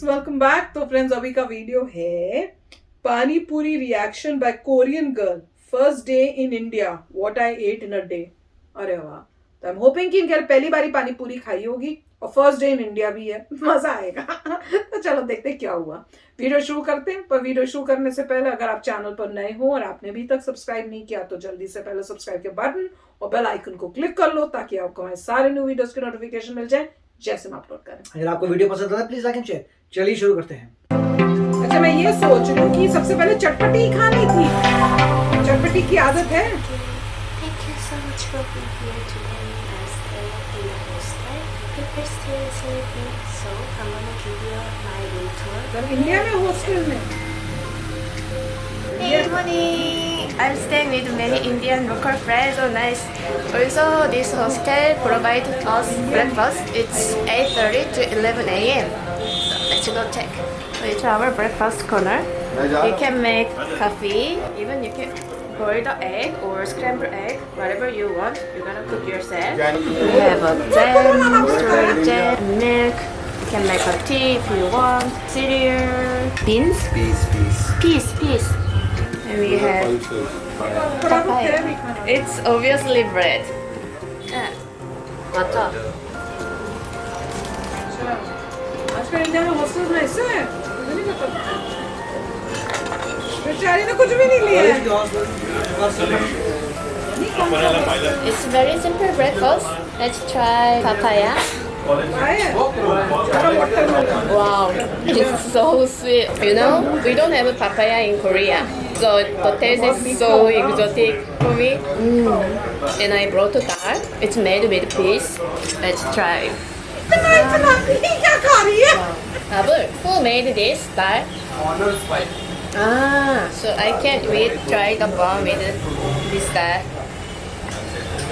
Welcome back. तो friends अभी का वीडियो है pani puri reaction by Korean girl first day in India what I ate in a day. अरे वाह, तो आई एम होपिंग कि इनके पहली बारी पानी पूरी खाई होगी और फर्स्ट डे इन इंडिया भी है, मजा आएगा। तो चलो देखते हैं क्या हुआ। वीडियो शुरू करते हैं, पर वीडियो शुरू करने से पहले अगर आप चैनल पर नए हो और आपने अभी तक सब्सक्राइब नहीं किया तो जल्दी से पहले सब्सक्राइब के बटन और बेल आइकन को क्लिक कर लो ताकि आपको हमारे सारे न्यू वीडियोस के नोटिफिकेशन मिल जाए जैसे हम अपलोड करें। अगर आपको वीडियो पसंद आता है प्लीज लाइक एंड शेयर। चलिए शुरू करते हैं। अच्छा, मैं ये सोच रही हूँ कि सबसे पहले चटपटी ही खानी थी। चटपटी की आदत है। Thank you so much for being here today as the hostel. The first day is sleeping, so I'm gonna give you my room tour. तब इंडिया में हॉस्टल में Hey, morning! I'm staying with many Indian local friends. So nice. Also, this hostel provides us breakfast. It's 8:30 to 11 a.m. So let's go check. So it's our breakfast corner. You can make coffee. Even you can boil the egg or scramble egg, whatever you want. You're gonna cook yourself. We have a jam, strawberry jam, milk. You can make a tea if you want. Cereal, beans, peas. And we have papaya. It's obviously bread. 맞아. आजकल India में hostel में ऐसे है, मुझे नहीं पता। बेचारी ने कुछ भी नहीं लिया है। It's very simple breakfast. Let's try papaya. Wow, it's so sweet. You know, we don't have a papaya in Korea, so the taste is so exotic for me. And I brought dal. It's made with peas. Let's try. ये क्या खा रही है? Abul, who made this dal? Ah, so I can't wait to try the bomb with this dal.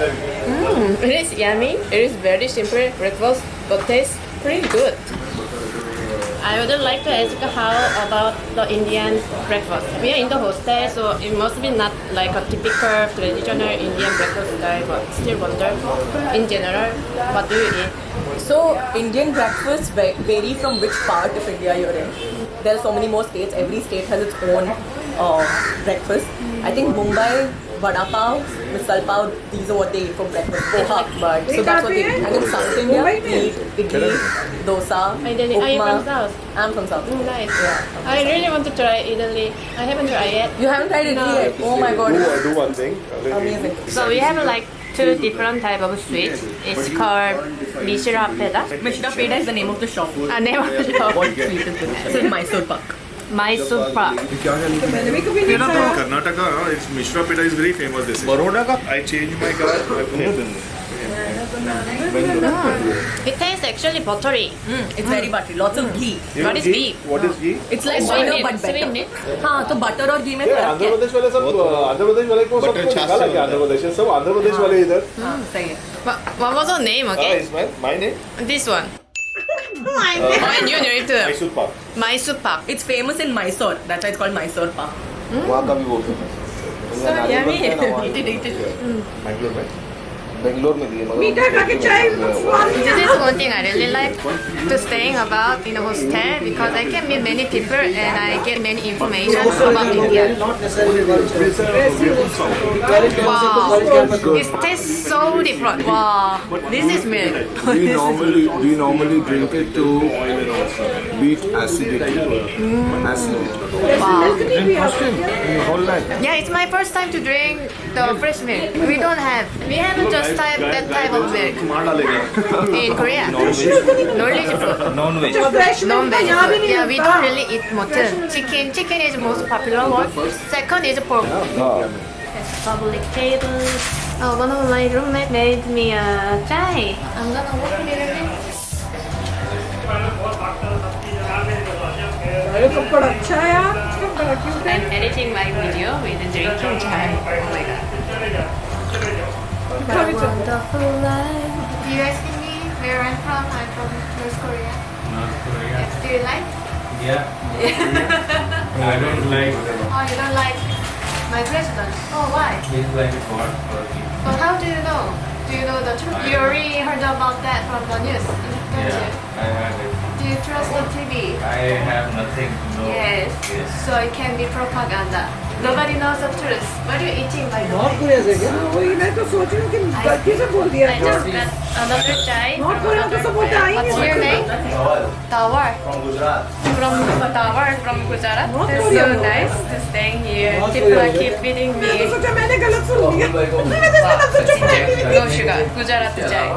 It is yummy. It is very simple breakfast, but tastes pretty good. I would like to ask how about the Indian breakfast. We are in the hostel, so it must be not like a typical traditional Indian breakfast style, but still wonder, in general, what do you eat? So Indian breakfasts vary from which part of India you're in. There are so many more states. Every state has its own breakfast. I think Mumbai, vada pav, misal pav, these are what they eat for breakfast. Poha, but so that's what they eat. And in South India, we eat idli, dosa, Are you from upma. South? I'm from South. Nice. I really want to try Italy. I haven't tried yet. You haven't tried idli yet? Oh my god. Do one thing. Amazing. So we have like two different type of sweets. It's called Mishra Peda. Mishra Peda is the name of the shop. Name of the shop. What sweet is this? This is Mysore Pak. Mysore Pak. मैंने भी कभी नहीं खाया। Karnataka, it's Mishra Peda is very famous. This Baroda ka? I changed my car. It tastes actually buttery. It's very buttery. Lots of ghee. What is ghee? What is ghee? It's like Sweet butter meat, but sweet better. meat. हाँ तो butter और घी में फर्क आंध्र है? प्रदेश वाले सब आंध्र प्रदेश वाले को सब निकाला क्या आंध्र प्रदेश है सब आंध्र प्रदेश वाले इधर हाँ सही है. What was the name again? इसमें my name This one. Oh, and you know it too. Mysore Pak Mysore Pak. It's famous in Mysore. That's why it's called Mysore Pak. वहाँ का भी बोलते हैं So yummy. Eat it. Bangalore में बैंगलोर में दिए मीठा खा के चाय स्वाद नहीं This is one thing I really like to staying about in a hostel because I can meet many people and I get many information about India. Not necessarily Wow, it tastes so different. Wow, this is milk. We normally drink it to beat acidity. Wow. Whole life. Yeah, it's my first time to drink the fresh milk. We don't have. We have just that type of milk मार डालेगा in Korea. Knowledge food. Non-veg. Fresh Non-veg यहाँ भी food. नहीं Yeah, we मिलता। don't really eat mutton. Chicken is most popular one. Second is pork. Public table. Oh, one of my roommate made me a chai. I'm gonna work a little bit. अरे कपड़ा अच्छा है यार, इसका बड़ा cute है। I'm editing my video with drinking chai. Oh my god. खा भी चल। Wonderful life. Do you guys see me? Where I'm from? I'm from North Korea. Yes. Do you like? Yeah. I don't like Oh, you don't like my president? Oh, why? he's like a god for me. But how do you know? Do you know the truth? You already heard about that from the news, don't you? Yeah, I had it. Do you across the TV. I have nothing to know. Yes. So it can be propaganda. Nobody knows the truth. What are you eating by the north way? Korea से क्या वही मैं तो सोच रही हूँ कि गलती से बोल दिया I just got another chai north from Korea तो another सब बोलते friend. आई What's नहीं your name? Tawar. From Gujarat. From Tawar from Gujarat. North That's Korea. so nice to staying here. North People Korea. keep feeding मैं तो me. सोचा मैंने गलत सुन लिया मैं तो इसका नाम से चुप रहती थी No sugar. Gujarati chai.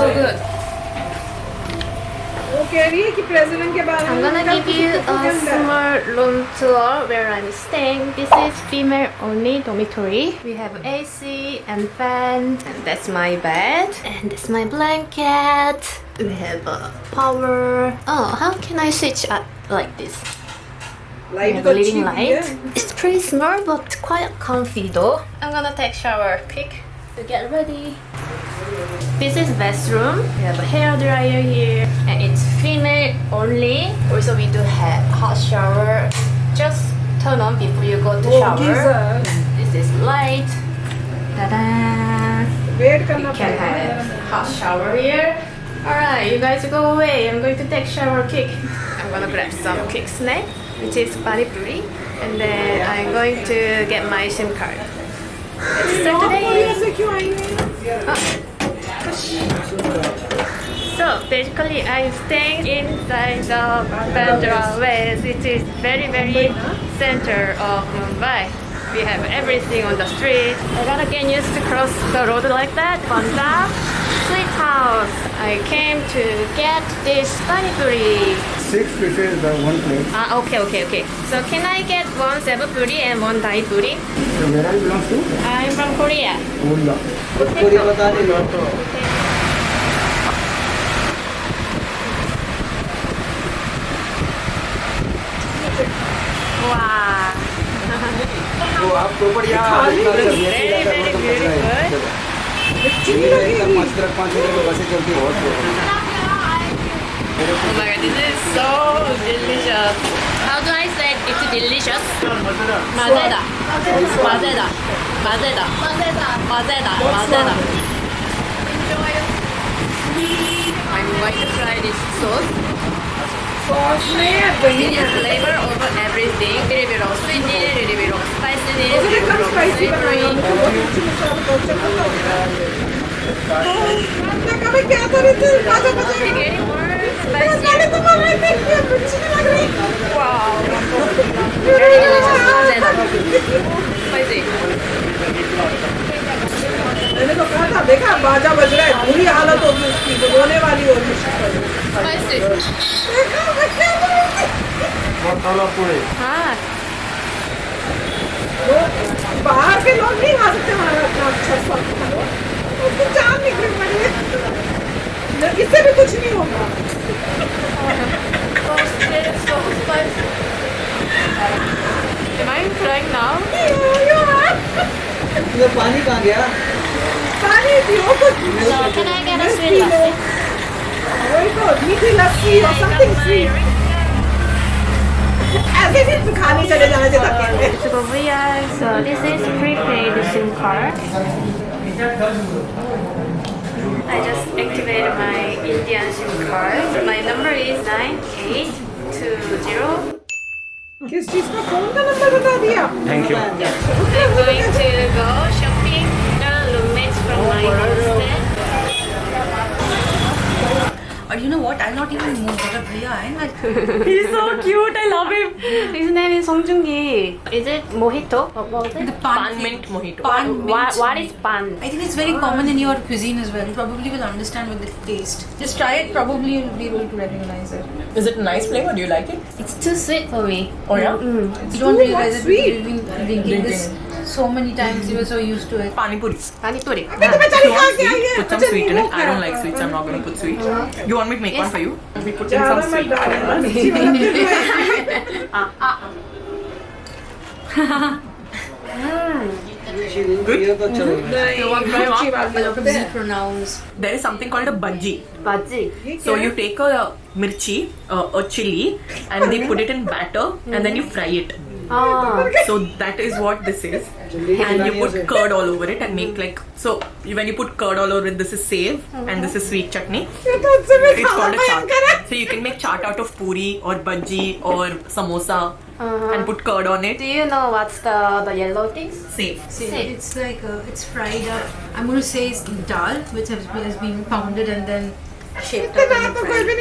So good. वो कह रही है कि प्रेसिडेंट के बारे I'm में gonna give you a small room tour where I'm staying. This is female only dormitory. We have AC and fan, and that's my bed, and that's my blanket. We have power. Oh, how can I switch up like this? We light have तो a अच्छी leading दी है light. It's pretty small but quite comfy though. I'm gonna take shower quick to get ready. This is bathroom. We have a hair dryer here, and it's female only. Also, we do have hot shower. Just turn on before you go to वो shower. Geyser This is light. Ta-da! Wait करना You can पड़ेगा have hot shower here. Alright, you guys go away. I'm going to take shower quick. I'm gonna grab some quick snack, which is pani puri, and then I'm going to get my SIM card. Let's start north Korea today. से क्यों आई है So basically, I'm staying inside the Bandra West, which is very center of Mumbai. We have everything on the street. I gotta get used to cross the road like that. Bandra Sweet House. I came to get this pani puri. 6 pieces by 1 plate. Okay. So can I get one sebu puri and one dai puri? So where are you belongs to? I'm from Korea. Korea. Korea बता रही north Wow. तो आप proper यहाँ Very beautiful. बसें चलती है Oh my god, this is so delicious. How do I say it's delicious? Mazeda. Enjoy. I'm going to try this sauce. Sauce में It दही is flavor over everything. Little bit of sweetness, little bit of spiciness, मुझे little एकदम bit of spicy बनाया savory. मैं कभी क्या कर रही थी आजा It's बजा getting more गाड़ी spicy. तो कर रही थी ये मिर्ची नहीं लग रही Wow. Very delicious. Mazeda. Spicy. मैंने तो कहा था देखा बाजा बज रहा है बुरी हालत होगी उसकी वो रोने वाली होगी Spicy. देखा मैं क्या कर रही थी मसाला पूरे हाँ. वो बाहर के लोग नहीं खा सकते हमारा इतना अच्छा स्वाद उसकी जान निकली पड़ी है इससे भी कुछ नहीं होगा So spicy. Am I crying now? ये पानी कहाँ गया पानी पियो कुछ So can I get a sweet lassi? वही तो मीठी लस्सी और समथिंग स्वीट ऐसे भी खाने चले जाना चाहिए So over here, so this is prepaid SIM card. I just activated my Indian SIM card. My number is 9820. किस चीज का फोन का नंबर बता दिया thank you I'm going to go shopping. The roommates from my hostel. Or you know what? I'll not even move. But Bhaiya, He's so cute. I love him. His name is Song Joong-gi. Is it mojito? What was it? the pan, Pan mint mojito. Pan mint. What is pan? I think it's very common in your cuisine as well. You probably will understand with the taste. Just try it. Probably you'll be able to recognize it. Is it nice flavor? Do you like it? It's too sweet for me. Oh yeah? You don't realize it because you've been drinking this so many times. You were so used to it. Pani puri. Pani puri. अबे तो बेचारी खा के आई है Put some अच्छा, sweet in नींबू it. I don't खा like sweets. I'm not gonna put sweet. You want me to make one for you? We put in ज्यादा some मत sweet. डालना मिर्ची वाला फिर ये तो चलो मिर्ची वाली होते हैं Pronounce. There is something called a bhaji. Bhaji. So you take a mirchi, a chili, and they put it in batter, and then you fry it. Oh. So that is what this is. जल्दी and you खिलानी है put उसे। curd all over it and make like so. When you put curd all over it, this is save and this is sweet chutney. It's called a chaat. So you can make chaat out of puri or bhaji or samosa and put curd on it. Do you know what's the yellow things? Save. See, it's like it's fried up. I'm going to say it's dal, which has been pounded and then shaped up and fried. Egg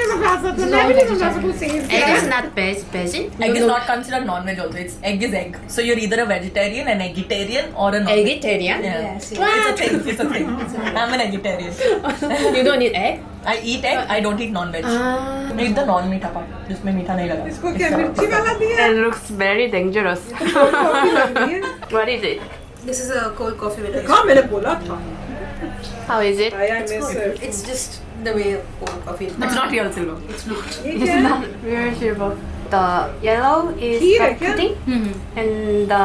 is not veggie. Egg is not considered non-veg also. It's egg is egg. So you're either a vegetarian, an eggitarian, or a non-veg. Vegetarian. Yeah. Yes, It's a thing. It's a thing. I'm an vegetarian. You don't eat egg. I eat egg. I don't eat non-veg. I eat the non-meat part. जिसमें मीठा नहीं लगा. इसको क्या मिर्ची वाला दिया? It looks very dangerous. Coffee लग रही है। What is it? This is a cold coffee with ice. हाँ मैंने बोला था। How is it? I miss it. It's just the way cold coffee is. It's not real silver. It's not. ये क्या है? Very silver. The yellow is Ghee the है क्या? pudding and the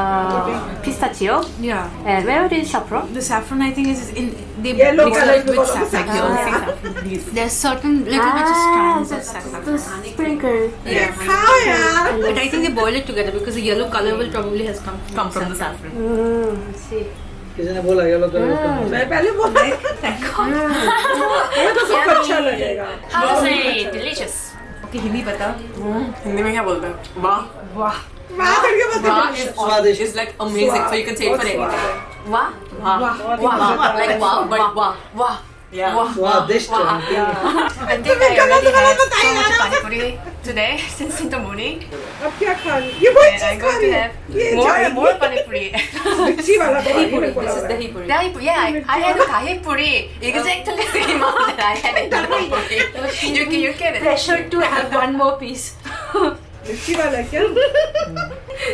pistachio. Yeah. And where is saffron? The saffron, I think, is in they Yellow mix color it with because of the saffron. saffron. These. There's certain little bit of strands of the saffron. sprinkle. Yeah. खाओ यार। But I think they boil it together because the yellow color will probably has come Come from the saffron. I see. किसी ने बोला yellow colour मैं पहले बोला मुझे तो सब अच्छा लगेगा। How to say delicious? कि हिंदी पता हिंदी में क्या बोलते हैं? वाह. वाह मैं करके बता। Wow is स्वादिष्ट। is like amazing. So you can say it for बहुत anything. Wow. Wow. Wow. Like wow, but wow. Wow. Yeah. स्वादिष्ट I think I already had so much pani puri today since in the morning. अब क्या खा रही? ये वही And I'm चीज खा going रही to है। have ये more जाएगी। more pani puri. मिर्ची वाला dahi पानी puri. में बोला This is हुआ है। dahi puri. Dahi puri. Yeah, I had a dahi puri. Exactly the same amount that I had in dahi puri. You get it. Pressure to have one more piece. मिर्ची वाला क्या?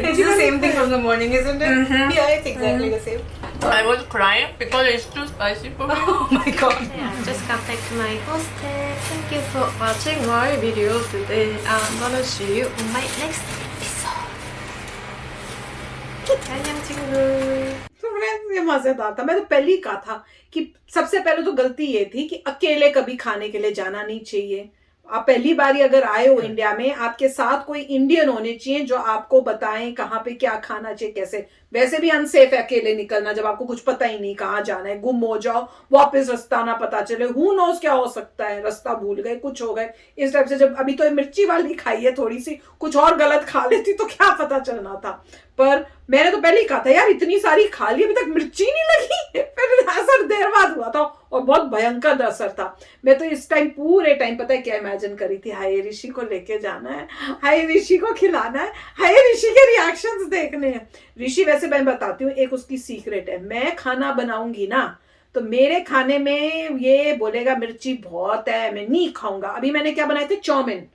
It's the same thing from the morning, isn't it? Yeah, it's exactly the same. I was crying because it's too spicy for me. Oh my god. Yeah, just got back to my hostel. Thank you for watching my video today. I'm gonna see you on my next episode. 안녕 친구. तो friends ये मजेदार था। मैं तो पहले ही कहा था कि सबसे पहले तो गलती ये थी कि अकेले कभी खाने के लिए जाना नहीं चाहिए। आप पहली बारी अगर आए हो इंडिया में, आपके साथ कोई इंडियन होने चाहिए जो आपको बताएं कहाँ पे क्या खाना चाहिए, कैसे। वैसे भी अनसेफ है अकेले निकलना जब आपको कुछ पता ही नहीं कहाँ जाना है, गुम हो जाओ, वापस रास्ता ना पता चले, हु नोस क्या हो सकता है, रास्ता भूल गए, कुछ हो गए इस टाइप से। जब अभी तो मिर्ची वाली खाई है थोड़ी सी, कुछ और गलत खा लेती तो क्या पता चलना था। पर मैंने तो पहले ही कहा था यार इतनी सारी खा ली अभी तक मिर्ची नहीं लगी। फिर असर देर बाद हुआ था और बहुत भयंकर असर था। मैं तो इस टाइम पूरे टाइम पता है क्या इमेजिन करी थी, हाय ऋषि को लेके जाना है, हाय ऋषि को खिलाना है, हाय ऋषि के रिएक्शंस देखने हैं। ऋषि वैसे मैं बताती हूँ एक उसकी सीक्रेट है, मैं खाना बनाऊंगी ना तो मेरे खाने में ये बोलेगा मिर्ची बहुत है, मैं नहीं खाऊंगा। अभी मैंने क्या बनाए थे, चाउमीन।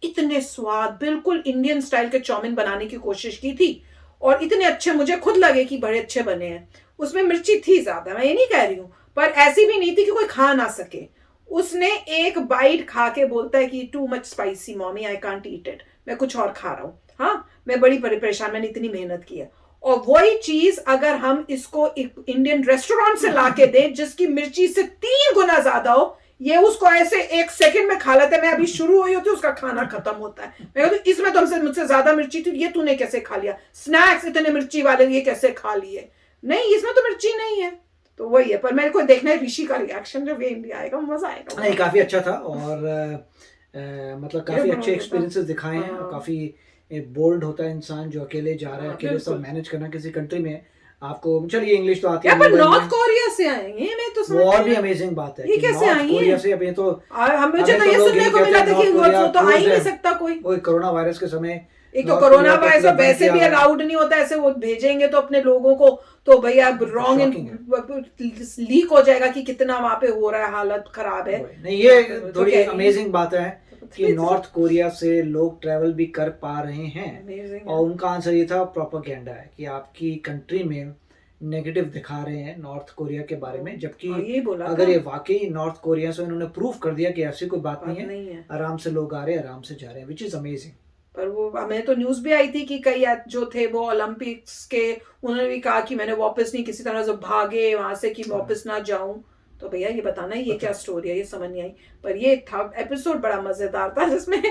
इतने स्वाद, बिल्कुल इंडियन स्टाइल के चाउमीन बनाने की कोशिश की थी और इतने अच्छे मुझे खुद लगे कि बड़े अच्छे बने हैं। उसमें मिर्ची थी ज्यादा, मैं ये नहीं कह रही हूँ, पर ऐसी भी नहीं थी कि कोई खा ना सके। उसने एक बाइट खा के बोलता है कि too much spicy mommy, I can't eat it, मैं कुछ और खा रहा हूँ। हाँ, मैं बड़ी परेशान, मैंने इतनी मेहनत की है। और वही चीज अगर हम इसको इंडियन रेस्टोरेंट से ला के दें जिसकी मिर्ची से 3 गुना ज्यादा हो, ये उसको ऐसे 1 सेकंड में खा लेते हैं। मैं अभी शुरू हुई होती उसका खाना खत्म होता है। मैं कहती इसमें तो हमसे मुझसे ज्यादा मिर्ची थी, ये तूने कैसे खा लिया, स्नैक्स इतने मिर्ची वाले ये कैसे खा लिए, नहीं इसमें तो मिर्ची नहीं है। तो वही है, पर मेरे को देखना है ऋषि का रिएक्शन जब ये इंडिया आएगा, मजा आएगा। नहीं काफी अच्छा था और मतलब काफी अच्छे एक्सपीरियंसेस दिखाए हैं और काफी बोल्ड होता है इंसान जो अकेले जा रहा है, अकेले सब मैनेज करना किसी कंट्री में। आपको चलिए इंग्लिश तो आती है, पर नॉर्थ कोरिया से आएंगे, मैं तो वो और भी अमेजिंग बात है। ये कैसे आई कोरिया से अभी तो हमें तो ये सुनने को मिला था कि वो तो आ ही नहीं सकता कोई। कोरोना वायरस के समय एक तो कोरोना वायरस और वैसे भी अलाउड नहीं होता, ऐसे वो भेजेंगे तो अपने लोगों को तो भैया रॉन्ग लीक हो जाएगा कि कितना वहां पे हो रहा है, हालत खराब है। नहीं ये थोड़ी अमेजिंग बात है कि नॉर्थ कोरिया से लोग ट्रैवल भी कर पा रहे हैं और उनका आंसर ये था प्रोपेगेंडा है कि आपकी कंट्री में नेगेटिव दिखा रहे हैं नॉर्थ कोरिया के बारे में, जबकि अगर ये वाकई नॉर्थ कोरिया से उन्होंने प्रूव कर दिया कि ऐसी कोई बात नहीं है, आराम से लोग आ रहे हैं, आराम से जा रहे हैं, विच इज अमेजिंग। पर वो हमें तो न्यूज भी आई थी कि कई जो थे वो ओलंपिक्स के, उन्होंने भी कहा कि मैंने वापस नहीं किसी तरह से भागे वहां से कि वापस ना जाऊं। तो भैया ये बताना ये क्या स्टोरी है, ये समझ नहीं आई। पर ये था एपिसोड बड़ा मजेदार था, जिसमें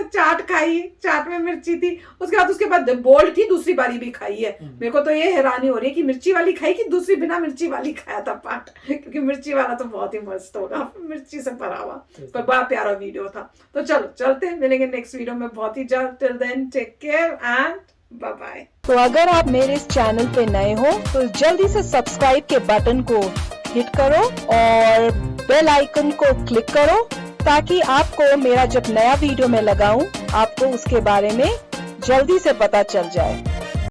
चाट खाई, चाट में मिर्ची थी, उसके बाद बोल्ड थी, दूसरी बारी भी खाई है। मेरे को तो ये हैरानी हो रही है कि मिर्ची वाली खाई कि दूसरी बिना मिर्ची वाली खाया था पार्ट, क्योंकि मिर्ची वाला तो बहुत ही मस्त होगा, मिर्ची से भरा हुआ, पर बड़ा प्यारा वीडियो था। तो चलो चलते हैं, मिलेंगे नेक्स्ट वीडियो में बहुत ही जल्द। Till then take care and bye bye. तो अगर आप मेरे इस चैनल पे नए हो तो जल्दी से सब्सक्राइब के बटन को हिट करो और बेल आइकन को क्लिक करो, ताकि आपको मेरा जब नया वीडियो मैं लगाऊं आपको उसके बारे में जल्दी से पता चल जाए।